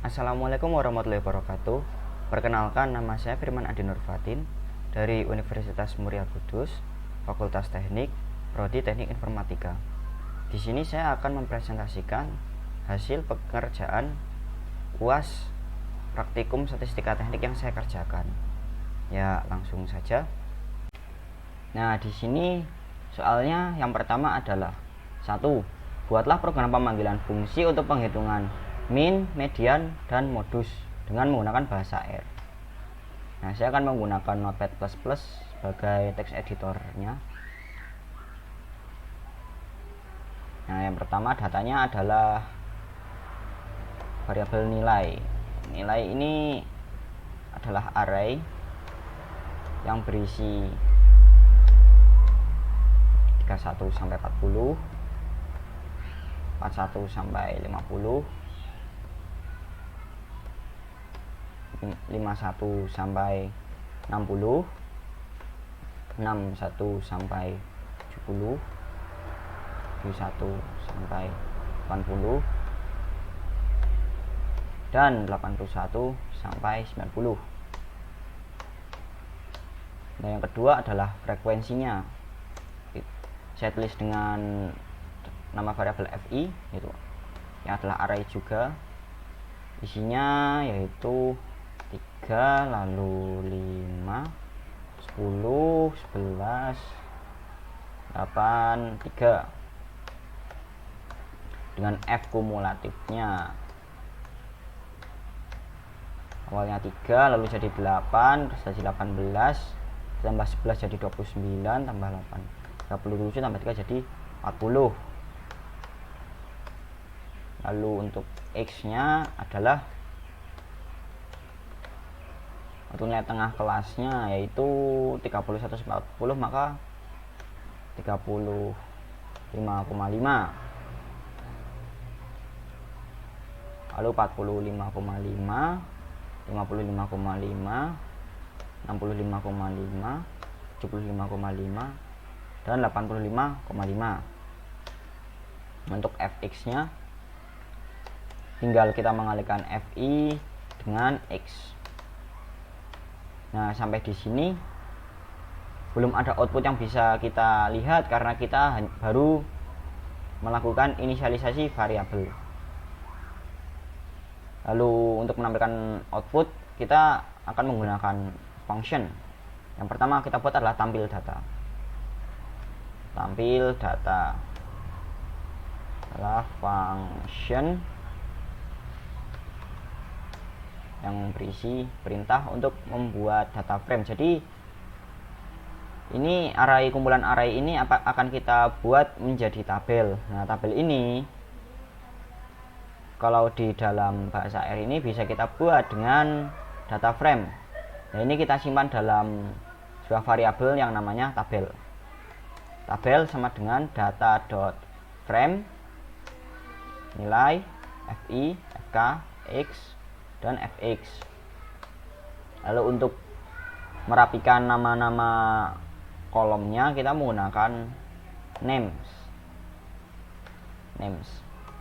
Assalamualaikum warahmatullahi wabarakatuh. Perkenalkan, nama saya Firman Adi Nurfatin dari Universitas Muria Kudus, Fakultas Teknik, Prodi Teknik Informatika. Di sini saya akan mempresentasikan hasil pekerjaan UAS Praktikum Statistika Teknik yang saya kerjakan. Ya, langsung saja. Nah, di sini soalnya yang pertama adalah 1. Buatlah program pemanggilan fungsi untuk penghitungan min, median, dan modus dengan menggunakan bahasa R. Nah, saya akan menggunakan Notepad++ sebagai text editornya. Nah, yang pertama datanya adalah variabel nilai. Nilai ini adalah array yang berisi 31 sampai 40, 41 sampai 50, 51 sampai 60, 61 sampai 70, 71 sampai 80, dan 81 sampai 90. Nah, yang kedua adalah frekuensinya. Saya tulis dengan nama variabel fi, itu yang adalah array juga. Isinya yaitu 3, lalu 5, 10, 11, 8, 3 dengan F kumulatifnya. Awalnya 3, lalu jadi 8, terus jadi 18, tambah 11 jadi 29, tambah 8 37, tambah 3 jadi 40. Lalu untuk X nya adalah untuk nilai tengah kelasnya yaitu 31/40, maka 35,5, lalu 45,5, 55,5, 65,5, 75,5, dan 85,5. Untuk fx nya tinggal kita mengalihkan fi dengan x. Nah, sampai di sini belum ada output yang bisa kita lihat karena kita baru melakukan inisialisasi variabel. Lalu untuk menampilkan output kita akan menggunakan function. Yang pertama kita buat adalah tampil data. Tampil data adalah function yang berisi perintah untuk membuat data frame. Jadi ini array, kumpulan array ini akan kita buat menjadi tabel. Nah, tabel ini kalau di dalam bahasa R ini bisa kita buat dengan data frame. Nah, ini kita simpan dalam sebuah variabel yang namanya tabel. Tabel sama dengan data.frame nilai fi, fk, x, dan fx. Lalu untuk merapikan nama-nama kolomnya kita menggunakan names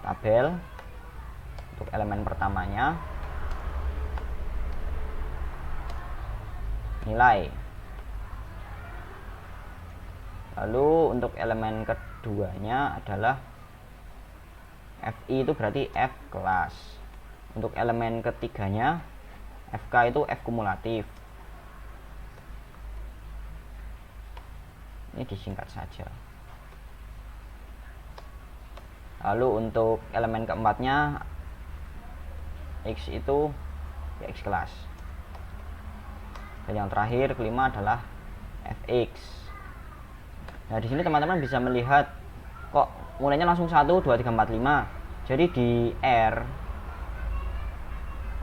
tabel. Untuk elemen pertamanya nilai, lalu untuk elemen keduanya adalah fi, itu berarti f kelas. Untuk elemen ketiganya fk itu f kumulatif. Ini disingkat saja. Lalu untuk elemen keempatnya x itu ya x kelas. Dan yang terakhir kelima adalah fx. Nah, di sini teman-teman bisa melihat kok mulainya langsung 1, 2, 3, 4, 5. Jadi di R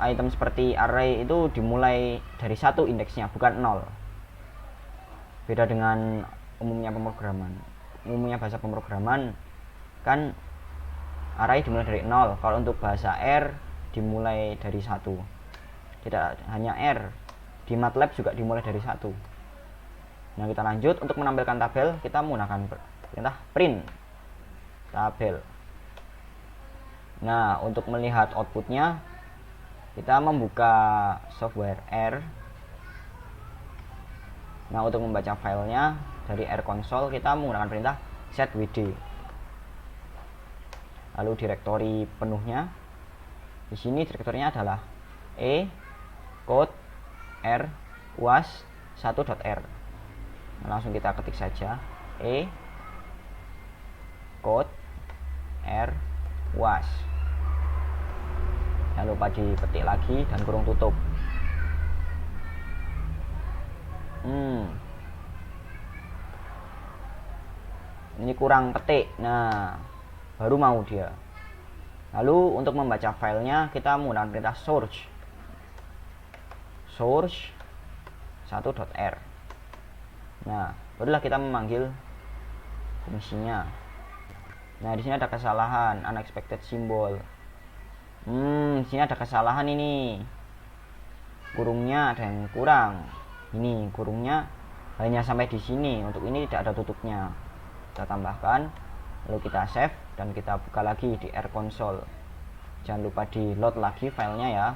item seperti array itu dimulai dari 1 indeksnya, bukan 0. Beda dengan umumnya pemrograman. Umumnya bahasa pemrograman kan array dimulai dari 0. Kalau untuk bahasa R dimulai dari 1. Tidak hanya R, di MATLAB juga dimulai dari 1. Nah, kita lanjut. Untuk menampilkan tabel kita menggunakan perintah print tabel. Nah, untuk melihat outputnya kita membuka software R. Nah, untuk membaca filenya dari R console kita menggunakan perintah setwd. Lalu direktori penuhnya, di sini direktorinya adalah code R was 1.r. Nah, langsung kita ketik saja code R was. Jangan lupa dipetik lagi dan kurung tutup. Ini kurang petik. Nah, baru mau dia. Lalu untuk membaca filenya kita menggunakan perintah source 1.r. Nah, barulah kita memanggil fungsinya. Nah, di sini ada kesalahan, unexpected symbol. Di sini ada kesalahan ini. Kurungnya ada yang kurang. Ini kurungnya hanya sampai di sini. Untuk ini tidak ada tutupnya. Kita tambahkan, lalu kita save dan kita buka lagi di R console. Jangan lupa di load lagi filenya ya,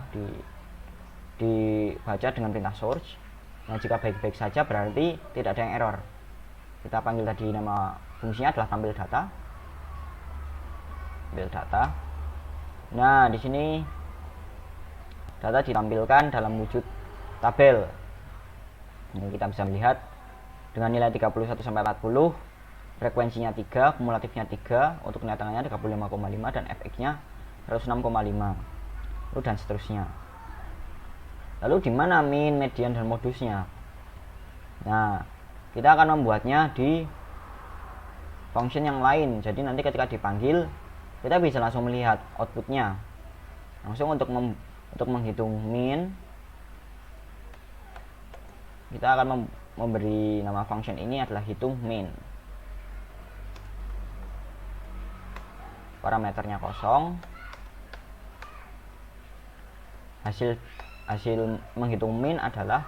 dibaca dengan perintah source. Nah, jika baik-baik saja berarti tidak ada yang error. Kita panggil tadi nama fungsinya adalah tampil data. Nah, di sini data ditampilkan dalam wujud tabel. Ini kita bisa melihat dengan nilai 31 sampai 40, frekuensinya 3, kumulatifnya 3, untuk nilai tengahnya 35,5 dan fx-nya 106,5. Lalu dan seterusnya. Lalu di mana min, median dan modusnya? Nah, kita akan membuatnya di function yang lain. Jadi nanti ketika dipanggil kita bisa langsung melihat outputnya. Langsung untuk menghitung min, kita akan memberi nama function ini adalah hitung min. Parameternya kosong. Hasil menghitung min adalah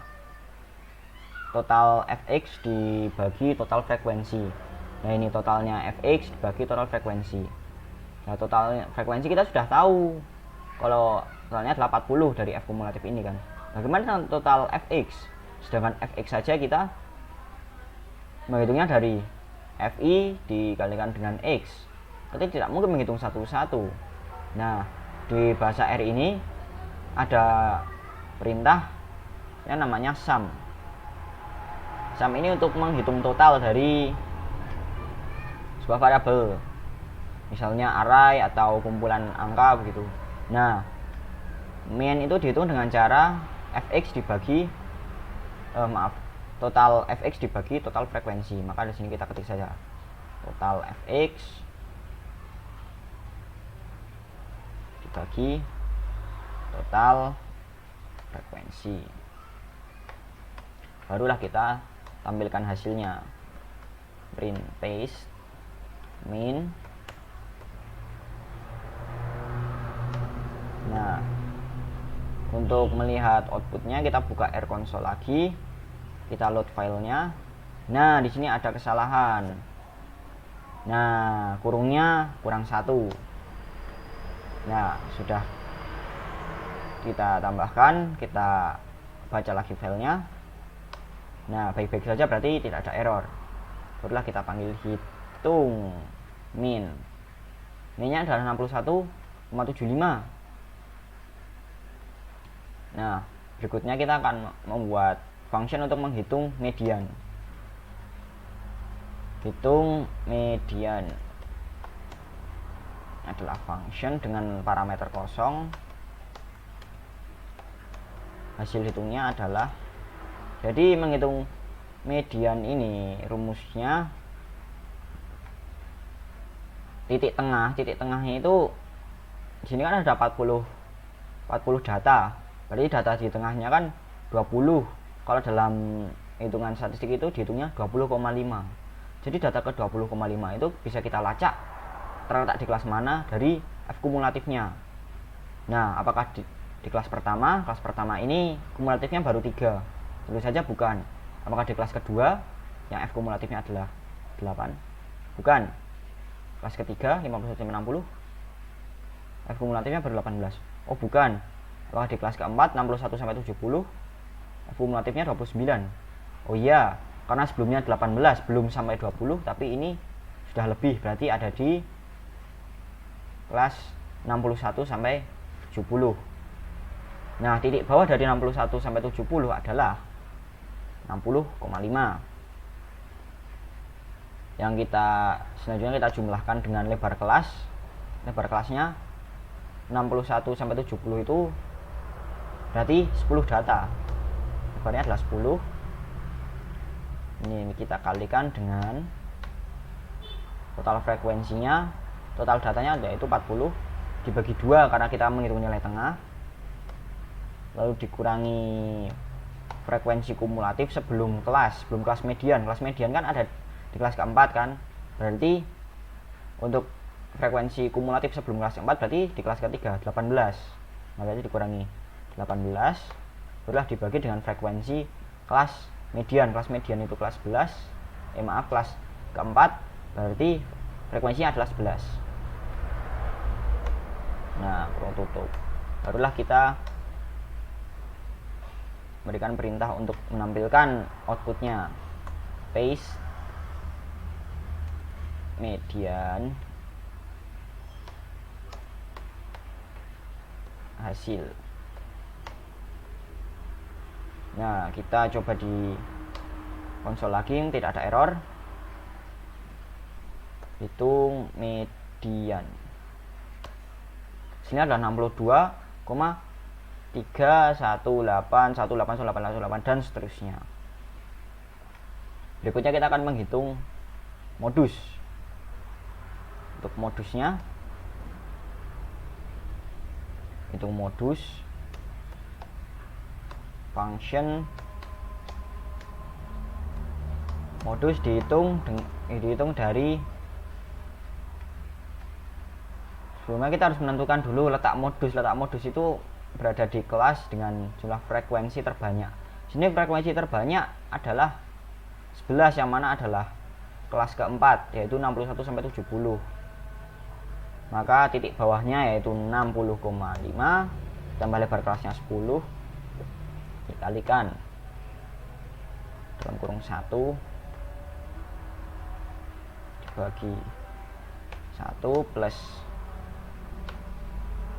total fx dibagi total frekuensi. Nah, ini totalnya fx dibagi total frekuensi. Nah, total frekuensi kita sudah tahu. Kalau totalnya adalah 40 dari f kumulatif ini kan. Bagaimana dengan total fx? Sedangkan fx saja kita menghitungnya dari fi dikalikan dengan x. Kita tidak mungkin menghitung satu-satu. Nah, di bahasa R ini ada perintah yang namanya sum. Sum ini untuk menghitung total dari sebuah variabel, misalnya array atau kumpulan angka begitu. Nah, min itu dihitung dengan cara fx dibagi total fx dibagi total frekuensi. Maka di sini kita ketik saja total fx dibagi total frekuensi. Barulah kita tampilkan hasilnya. Print paste min. Nah, untuk melihat outputnya kita buka R console lagi, kita load filenya. Nah, di sini ada kesalahan. Nah, kurungnya kurang 1. Nah, sudah kita tambahkan, kita baca lagi filenya. Nah, baik-baik saja berarti tidak ada error. Barulah kita panggil hitung min. Minnya adalah 61,75. Nah, berikutnya kita akan membuat function untuk menghitung median. Hitung median adalah function dengan parameter kosong. Hasil hitungnya adalah, jadi menghitung median ini rumusnya titik tengahnya itu di sini kan ada 40 data. Berarti data di tengahnya kan 20. Kalau dalam hitungan statistik itu dihitungnya 20,5. Jadi data ke 20,5 itu bisa kita lacak terletak di kelas mana dari f kumulatifnya. Nah, apakah di kelas pertama? Kelas pertama ini kumulatifnya baru 3. Tentu saja bukan. Apakah di kelas kedua yang f kumulatifnya adalah 8? Bukan. Kelas ketiga 51,60 f kumulatifnya baru 18. Oh, bukan. Apakah di kelas keempat 61 sampai 70 kumulatifnya 29? Oh iya, karena sebelumnya 18 belum sampai 20, tapi ini sudah lebih, berarti ada di kelas 61 sampai 70. Nah, titik bawah dari 61 sampai 70 adalah 60,5. Yang selanjutnya kita jumlahkan dengan lebar kelas. Lebar kelasnya 61 sampai 70 itu berarti 10 data. Lebarnya adalah 10. Ini kita kalikan dengan total frekuensinya, total datanya yaitu 40 dibagi 2 karena kita menghitung nilai tengah, lalu dikurangi frekuensi kumulatif sebelum kelas median. Kelas median kan ada di kelas keempat kan, berarti untuk frekuensi kumulatif sebelum kelas keempat berarti di kelas ketiga 18, makanya dikurangi 18 barulah dibagi dengan frekuensi kelas median. Kelas median itu kelas 11, kelas keempat, berarti frekuensinya adalah 11. Nah, kurung tutup, barulah kita berikan perintah untuk menampilkan outputnya. Paste median hasil. Nah, kita coba di konsol lagi, tidak ada error. Hitung median. Sini adalah 62,3181818 dan seterusnya. Berikutnya kita akan menghitung modus. Untuk modusnya, hitung modus function. Modus dihitung dari, sebelumnya kita harus menentukan dulu letak modus. Letak modus itu berada di kelas dengan jumlah frekuensi terbanyak. Sini frekuensi terbanyak adalah 11, yang mana adalah kelas keempat, yaitu 61 sampai 70. Maka titik bawahnya yaitu 60,5 tambah lebar kelasnya 10 dikalikan dalam kurung 1 dibagi 1 plus,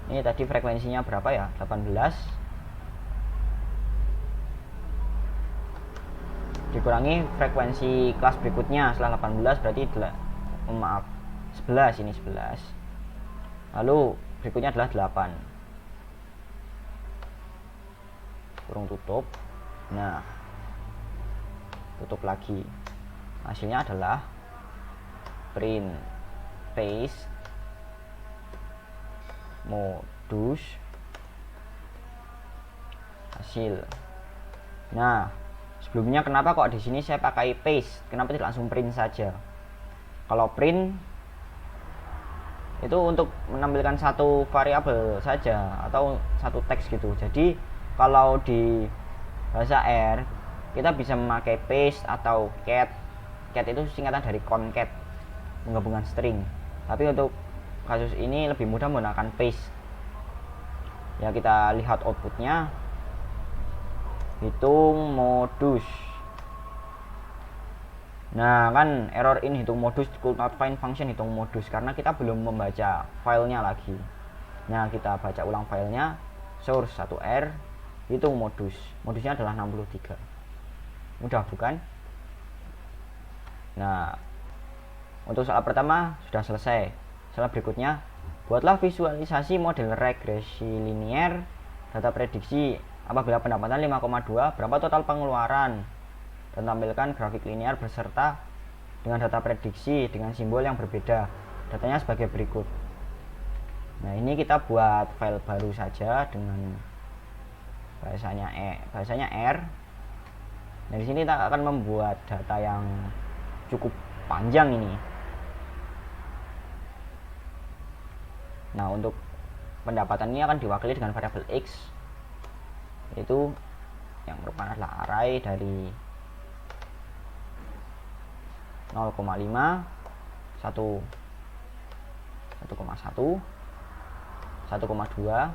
ini tadi frekuensinya berapa ya, 18, dikurangi frekuensi kelas berikutnya setelah 18, berarti 11, ini 11, lalu berikutnya adalah 8, kurung tutup. Nah, tutup lagi, hasilnya adalah print paste modus hasil. Nah, sebelumnya kenapa kok di sini saya pakai paste, kenapa tidak langsung print saja? Kalau print itu untuk menampilkan satu variabel saja atau satu teks gitu. Jadi kalau di bahasa R kita bisa memakai paste atau cat. Cat itu singkatan dari concat, penggabungan string. Tapi untuk kasus ini lebih mudah menggunakan paste. Ya, kita lihat outputnya. Hitung modus. Nah, kan error in hitung modus, could not find function hitung modus, karena kita belum membaca filenya lagi. Nah, kita baca ulang filenya, source 1R, hitung modus. Modusnya adalah 63. Mudah bukan? Nah, untuk soal pertama sudah selesai. Soal berikutnya, buatlah visualisasi model regresi linier data prediksi apabila pendapatan 5,2, berapa total pengeluaran, dan tampilkan grafik linear beserta dengan data prediksi dengan simbol yang berbeda. Datanya sebagai berikut. Nah, ini kita buat file baru saja dengan bahasanya R. Nah, di sini kita akan membuat data yang cukup panjang ini. Nah, untuk pendapatan ini akan diwakili dengan variabel X, yaitu yang merupakan adalah array dari 0,5, 1,1, 1,2,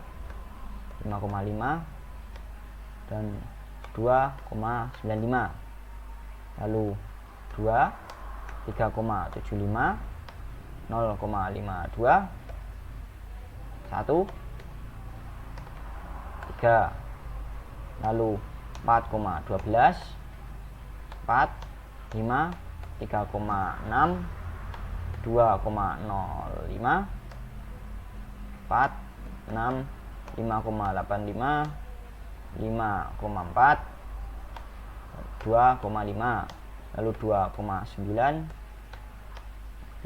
5,5 dan 2,95. Lalu 2, 3,75, 0,52, 1, 3. Lalu 4,12, 4, 5, 3,6, 2,05, 4, 6, 5,85, 5,4, 2,5. Lalu 2,9,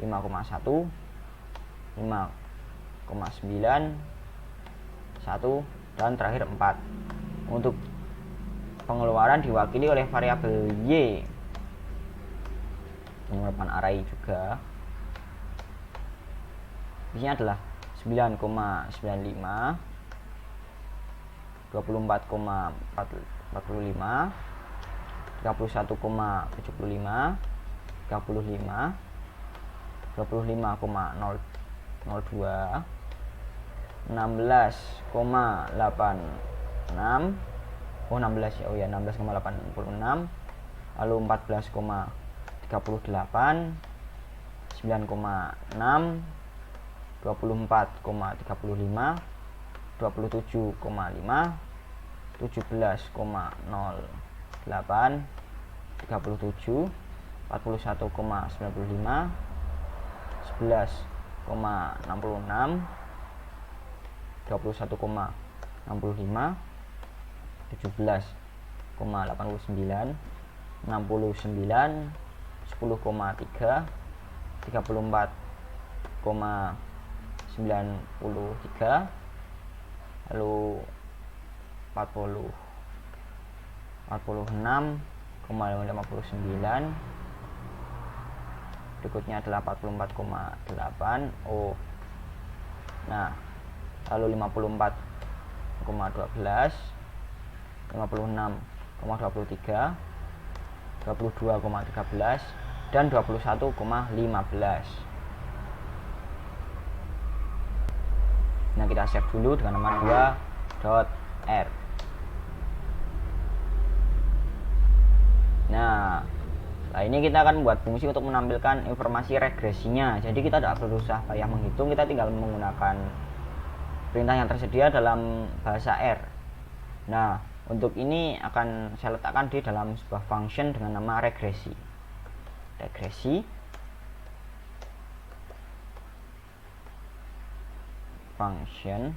5,1, 5,9, 1, dan terakhir 4. Untuk pengeluaran diwakili oleh variabel Y, merupakan array juga. Isinya adalah 9,95, 24,45, 31,75, 35, 25,02, 16,86, 16,86, lalu 14,38, 9,6, 24,35, 27,5, 17,08, 37, 41,95, 11,66, 21,65, 17,89, 69, 10,3, 34,93, lalu 46,59, berikutnya adalah 44,8. Nah, lalu 54,12, 56,23, 22,13, dan 21,15. Nah, kita save dulu dengan nama 2.r. Nah, setelah ini kita akan membuat fungsi untuk menampilkan informasi regresinya. Jadi kita tidak perlu usah payah menghitung, kita tinggal menggunakan perintah yang tersedia dalam bahasa R. Nah, untuk ini akan saya letakkan di dalam sebuah function dengan nama regresi. Regresi function,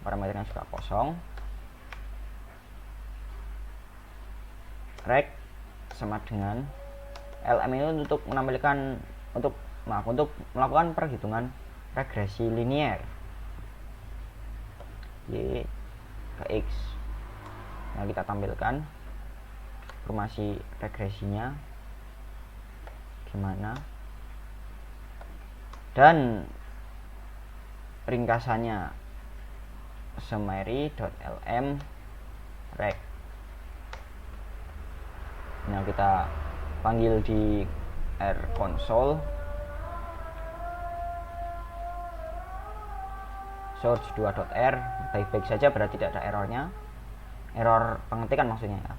parameternya sudah kosong. Reg sama dengan lm ini untuk menampilkan untuk melakukan perhitungan regresi linier y ke x. Nah, kita tampilkan informasi regresinya gimana dan ringkasannya summary.lm reg. Nah, kita panggil di R console source2.r, baik-baik saja berarti tidak ada errornya, error pengetikan maksudnya ya,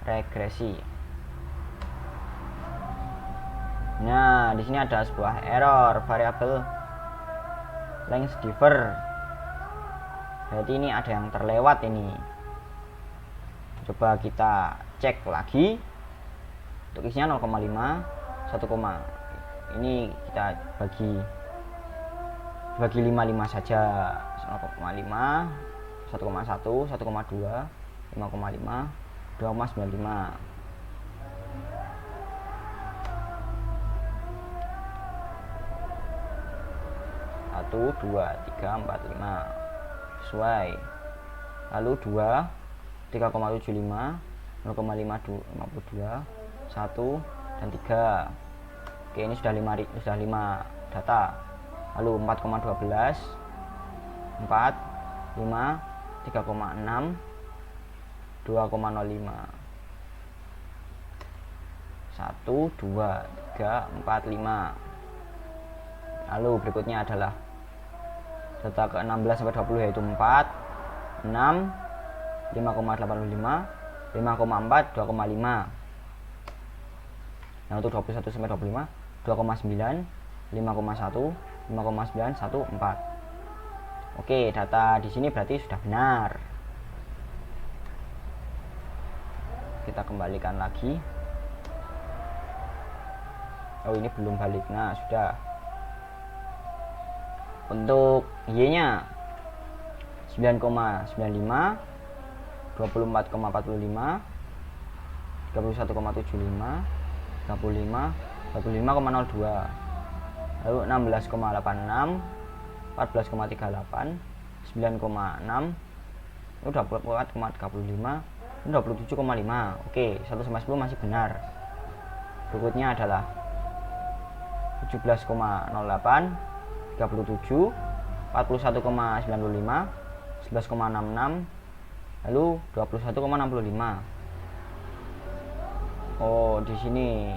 regresi. Nah, di sini ada sebuah error variabel length differ, berarti ini ada yang terlewat ini. Coba kita cek lagi. Untuk isinya 0,5, 1, ini kita bagi 5 saja. 0,5, 1,1, 1,2, 5,5, 2,95. Satu, 2, 3, 4, 5 sesuai. Lalu 2, 3,75, 0,52, 1, dan 3. Oke, ini sudah 5 data. Lalu 4,12, 4, 5, 3,6, 2,05, 1, 2, 3, 4, 5. Lalu berikutnya adalah data ke 16 sampai 20 yaitu 4, 6, 5,85, 5,4, 2,5. Nah, untuk 21 sampai 25, 2,9, 5,1, 5,914. Oke, data di sini berarti sudah benar. Kita kembalikan lagi. Oh, ini belum balik. Nah, sudah. Untuk Y-nya 9,95, 24,45, 31,75, 35, 25,02, lalu 16,86, 14,38, 9,6, lalu 24,35, 27,5. Oke, 1 sampai 10 masih benar. Berikutnya adalah 17,08, 37, 41,95, 11,66, lalu 21,65. Oh, di sini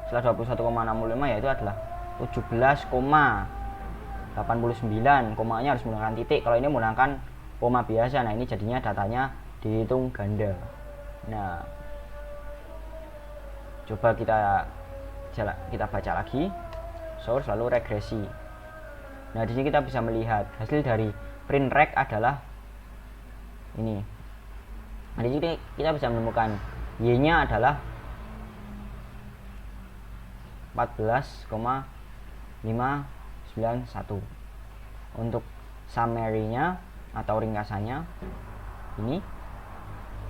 setelah 21,65 yaitu adalah 17,89. Komanya harus menggunakan titik. Kalau ini menggunakan koma biasa. Nah, ini jadinya datanya dihitung ganda. Nah, coba kita baca lagi. Source lalu regresi. Nah, di sini kita bisa melihat hasil dari print reg adalah ini. Nah, di sini kita bisa menemukan Y-nya adalah 14,591. Untuk summary-nya atau ringkasannya ini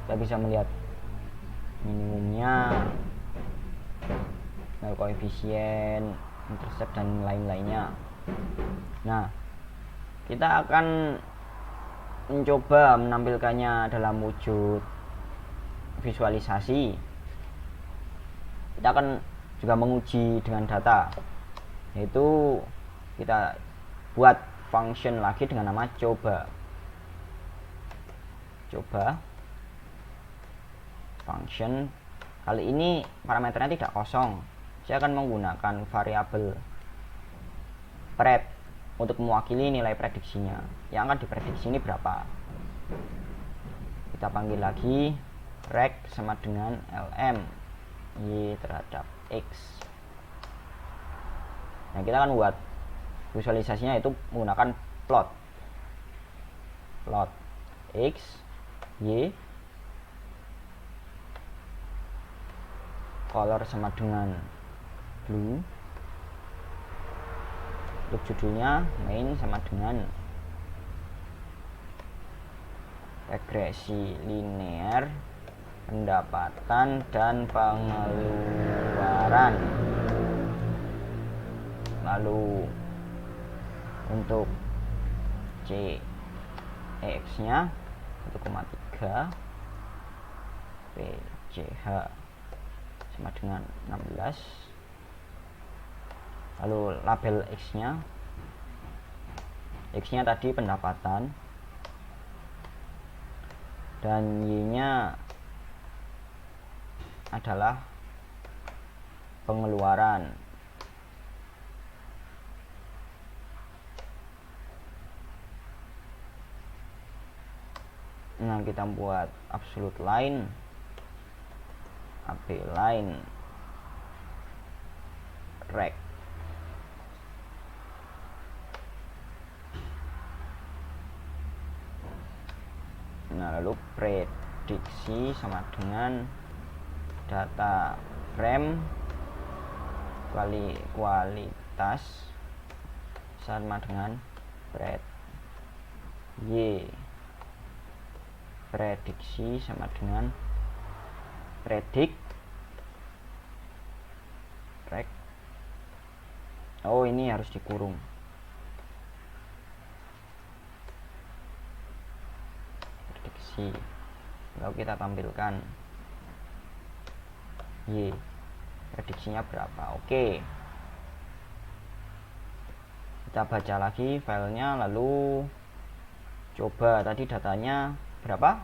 kita bisa melihat minimumnya, koefisien, intercept dan lain-lainnya. Nah, kita akan mencoba menampilkannya dalam wujud visualisasi. Kita akan juga menguji dengan data, yaitu kita buat function lagi dengan nama coba function. Kali ini parameternya tidak kosong. Saya akan menggunakan variabel pred untuk mewakili nilai prediksinya. Yang akan diprediksi ini berapa? Kita panggil lagi reg sama dengan lm y terhadap x. Nah, kita akan buat visualisasinya itu menggunakan plot x y, color sama dengan blue, untuk judulnya main sama dengan regresi linear, pendapatan dan pengeluaran. Lalu untuk CX nya 1,3, PCH sama dengan 16. Lalu label X nya tadi pendapatan, dan Y nya adalah pengeluaran. Nah, kita buat absolute line, AP line, reg. Nah, lalu prediksi sama dengan data frame kualitas sama dengan pred y, prediksi sama dengan predict reg. Oh, ini harus dikurung. Prediksi. Lalu kita tampilkan y, prediksinya berapa. Oke, kita baca lagi filenya, lalu coba tadi datanya berapa?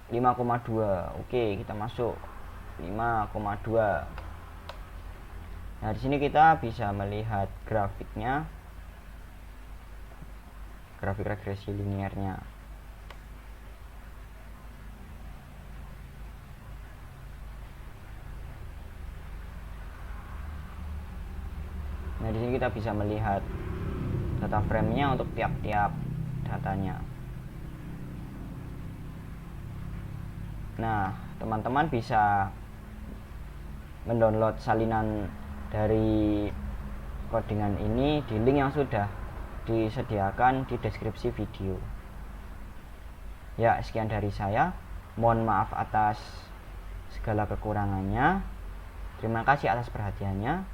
5,2. Oke, kita masuk 5,2. Nah, di sini kita bisa melihat grafiknya grafik regresi liniernya. Nah, di sini kita bisa melihat data frame-nya untuk tiap-tiap datanya. Nah, teman-teman bisa mendownload salinan dari codingan ini di link yang sudah disediakan di deskripsi video. Ya, sekian dari saya. Mohon maaf atas segala kekurangannya. Terima kasih atas perhatiannya.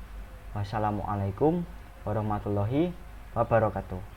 Wassalamualaikum warahmatullahi wabarakatuh.